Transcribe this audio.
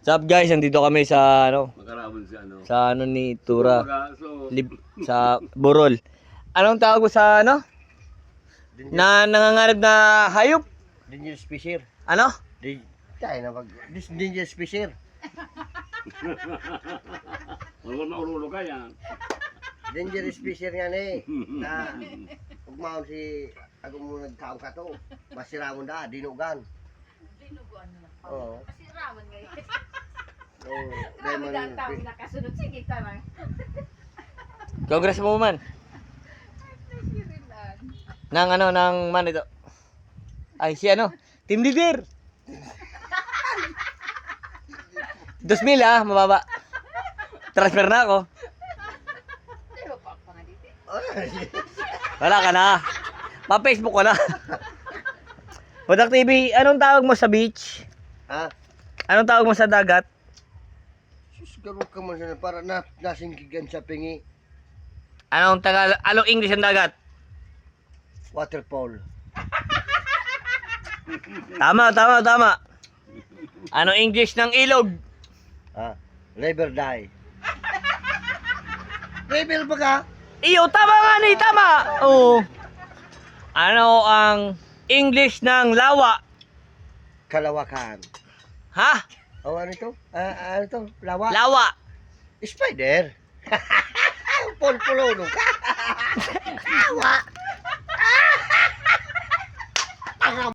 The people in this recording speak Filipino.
What's up guys, nandito kami sa Makarabon si ano. sa ni Tura, So, sa Burol. Anong tawag mo sa na nanganganib na hayop? Dangerous species. Ano? Tayo na mag... This dangerous species. ulo ka yan. Dangerous species nga ni. Na, ugmaon si... Ako mo nagkaong ka to. Masiramon da, dinugan. Dinuguan na. Oo. Kasi ramen ngayon. Oo. Grabe na ang tao nakasunod. Sige, tama. Congress mo man. Nang nang man ito. Ay, si team leader. 2,000 mababa. Transfer na ako. Di ba pa nga dito? Wala ka na. Pa-Facebook ko na. Budak TV, anong tawag mo sa beach? Ha? Anong tawag mo sa dagat? Sus, garo ka man sana para nasingkigan sa pingi. Anong English ang dagat? Waterfall. Tama. Anong English ng ilog? Ha? River die. River ba ka? Iyo, tama nga ni, tama. Oo. Ano ang English ng lawa? Kalawakan. Ha? O ano ito? Ano ito? Lawa? Lawa. Spider. Pulpulo ka. Lawa.